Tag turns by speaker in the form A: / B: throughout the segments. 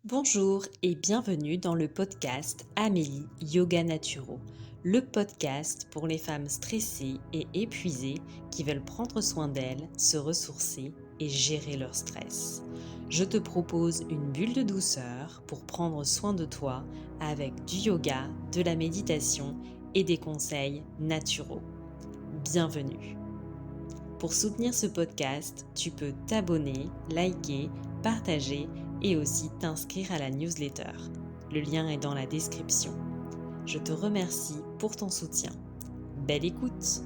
A: Bonjour et bienvenue dans le podcast Amélie Yoga Naturo, le podcast pour les femmes stressées et épuisées qui veulent prendre soin d'elles, se ressourcer et gérer leur stress. Je te propose une bulle de douceur pour prendre soin de toi avec du yoga, de la méditation et des conseils naturaux. Bienvenue. Pour soutenir ce podcast, tu peux t'abonner, liker, partager et aussi t'inscrire à la newsletter. Le lien est dans la description. Je te remercie pour ton soutien. Belle écoute!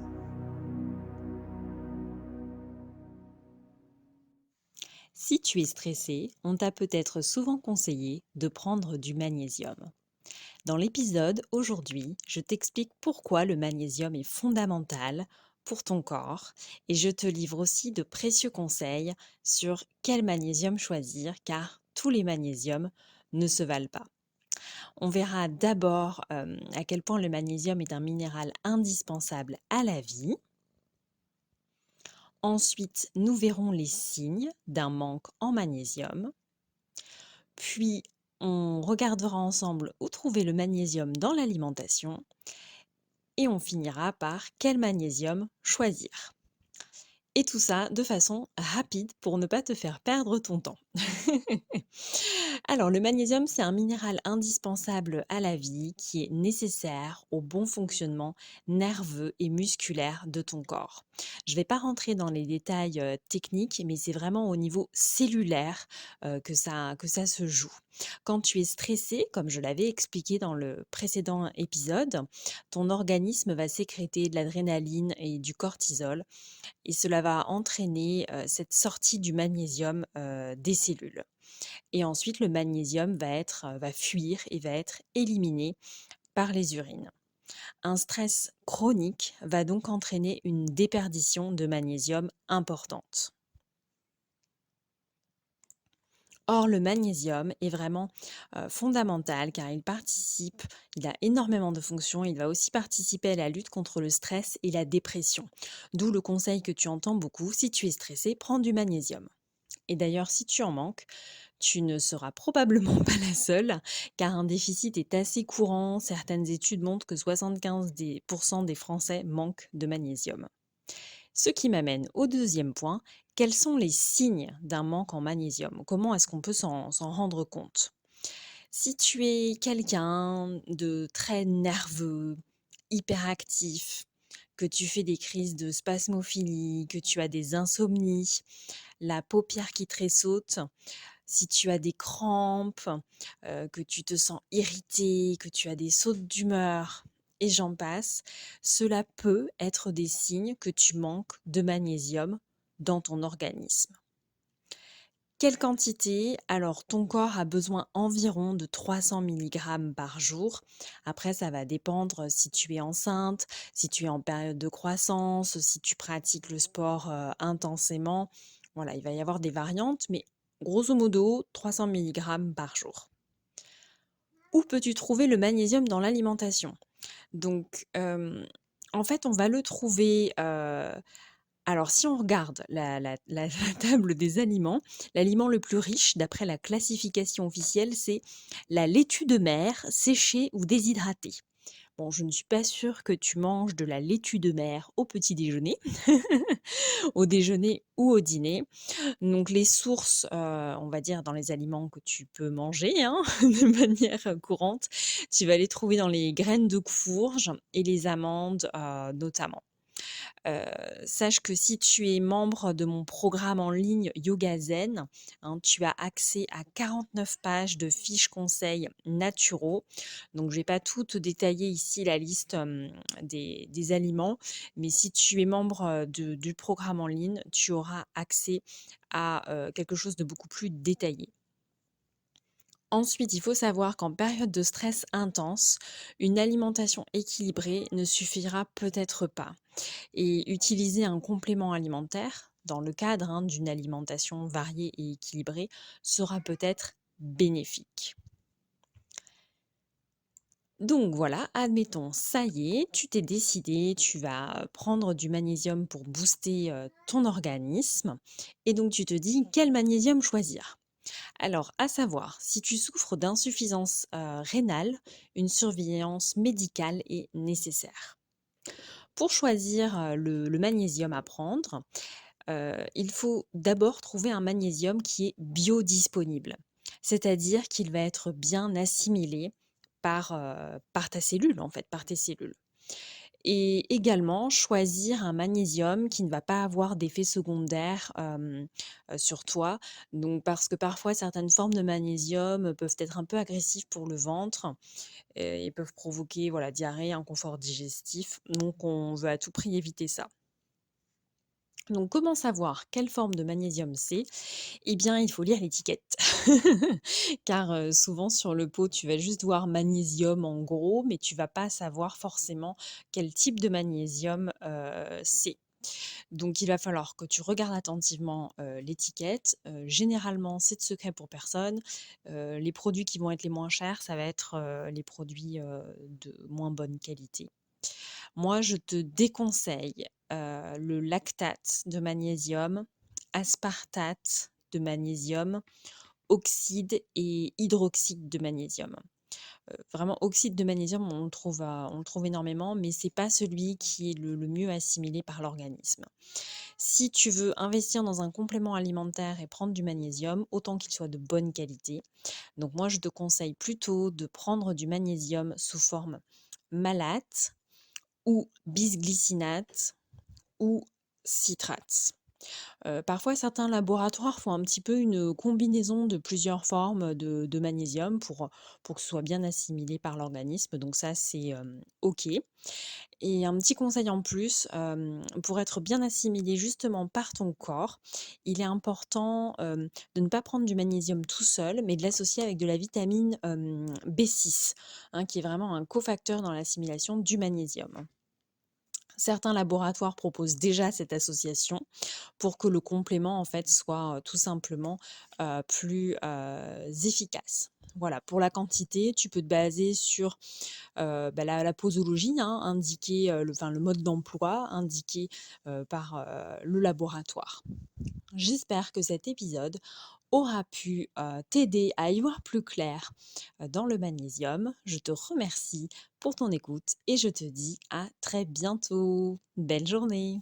A: Si tu es stressé, on t'a peut-être souvent conseillé de prendre du magnésium. Dans l'épisode aujourd'hui, je t'explique pourquoi le magnésium est fondamental pour ton corps et je te livre aussi de précieux conseils sur quel magnésium choisir car tous les magnésiums ne se valent pas. On verra d'abord à quel point le magnésium est un minéral indispensable à la vie. Ensuite, nous verrons les signes d'un manque en magnésium. Puis, on regardera ensemble où trouver le magnésium dans l'alimentation. Et on finira par quel magnésium choisir. Et tout ça de façon rapide pour ne pas te faire perdre ton temps. Alors, le magnésium, c'est un minéral indispensable à la vie qui est nécessaire au bon fonctionnement nerveux et musculaire de ton corps. Je ne vais pas rentrer dans les détails techniques, mais c'est vraiment au niveau cellulaire que ça se joue. Quand tu es stressé, comme je l'avais expliqué dans le précédent épisode, ton organisme va sécréter de l'adrénaline et du cortisol et cela va entraîner cette sortie du magnésium des cellules. Et ensuite, le magnésium va fuir et va être éliminé par les urines. Un stress chronique va donc entraîner une déperdition de magnésium importante. Or, le magnésium est vraiment fondamental car il a énormément de fonctions, il va aussi participer à la lutte contre le stress et la dépression. D'où le conseil que tu entends beaucoup, si tu es stressé, prends du magnésium. Et d'ailleurs, si tu en manques, tu ne seras probablement pas la seule, car un déficit est assez courant. Certaines études montrent que 75% des Français manquent de magnésium. Ce qui m'amène au deuxième point, quels sont les signes d'un manque en magnésium? Comment est-ce qu'on peut s'en rendre compte? Si tu es quelqu'un de très nerveux, hyperactif, que tu fais des crises de spasmophilie, que tu as des insomnies, la paupière qui tressaute, si tu as des crampes, que tu te sens irrité, que tu as des sautes d'humeur et j'en passe, cela peut être des signes que tu manques de magnésium dans ton organisme. Quelle quantité? Alors, ton corps a besoin environ de 300 mg par jour. Après, ça va dépendre si tu es enceinte, si tu es en période de croissance, si tu pratiques le sport intensément. Voilà, il va y avoir des variantes, mais grosso modo, 300 mg par jour. Où peux-tu trouver le magnésium dans l'alimentation? Donc, en fait, on va le trouver alors, si on regarde la table des aliments, l'aliment le plus riche, d'après la classification officielle, c'est la laitue de mer séchée ou déshydratée. Bon, je ne suis pas sûre que tu manges de la laitue de mer au petit déjeuner, au déjeuner ou au dîner. Donc, les sources, on va dire, dans les aliments que tu peux manger hein, de manière courante, tu vas les trouver dans les graines de courge et les amandes notamment. Heu, Sache que si tu es membre de mon programme en ligne Yoga Zen, hein, tu as accès à 49 pages de fiches conseils naturaux. Donc je vais pas tout te détailler ici la liste, des aliments, mais si tu es membre, du programme en ligne, tu auras accès à, quelque chose de beaucoup plus détaillé. Ensuite, il faut savoir qu'en période de stress intense, une alimentation équilibrée ne suffira peut-être pas. Et utiliser un complément alimentaire dans le cadre d'une alimentation variée et équilibrée sera peut-être bénéfique. Donc voilà, admettons, ça y est, tu t'es décidé, tu vas prendre du magnésium pour booster ton organisme. Et donc tu te dis quel magnésium choisir. Alors, à savoir, si tu souffres d'insuffisance rénale, une surveillance médicale est nécessaire. Pour choisir le magnésium à prendre, il faut d'abord trouver un magnésium qui est biodisponible, c'est-à-dire qu'il va être bien assimilé par ta cellule, en fait, par tes cellules. Et également choisir un magnésium qui ne va pas avoir d'effet secondaire, sur toi. Donc parce que parfois certaines formes de magnésium peuvent être un peu agressifs pour le ventre, et peuvent provoquer, voilà, diarrhée, inconfort digestif. Donc on veut à tout prix éviter ça. Donc comment savoir quelle forme de magnésium c'est? Eh bien, il faut lire l'étiquette. Car, souvent sur le pot, tu vas juste voir magnésium en gros, mais tu vas pas savoir forcément quel type de magnésium, c'est. Donc il va falloir que tu regardes attentivement, l'étiquette. Généralement, c'est de secret pour personne. Les produits qui vont être les moins chers, ça va être, les produits, de moins bonne qualité. Moi, je te déconseille, le lactate de magnésium, aspartate de magnésium, oxyde et hydroxyde de magnésium. Vraiment oxyde de magnésium, on le trouve énormément, mais c'est pas celui qui est le mieux assimilé par l'organisme. Si tu veux investir dans un complément alimentaire et prendre du magnésium, autant qu'il soit de bonne qualité. Donc moi, je te conseille plutôt de prendre du magnésium sous forme malate ou bisglycinate ou citrate. Parfois, certains laboratoires font un petit peu une combinaison de plusieurs formes de magnésium pour que ce soit bien assimilé par l'organisme, donc ça, c'est, OK. Et un petit conseil en plus, pour être bien assimilé justement par ton corps, il est important, de ne pas prendre du magnésium tout seul, mais de l'associer avec de la vitamine, B6, hein, qui est vraiment un cofacteur dans l'assimilation du magnésium. Certains laboratoires proposent déjà cette association pour que le complément, en fait, soit, tout simplement, plus, efficace. Voilà, pour la quantité, tu peux te baser sur, bah, la posologie, hein, indiquée, le mode d'emploi indiqué, par, le laboratoire. J'espère que cet épisode aura pu, t'aider à y voir plus clair, dans le magnésium. Je te remercie pour ton écoute et je te dis à très bientôt. Belle journée.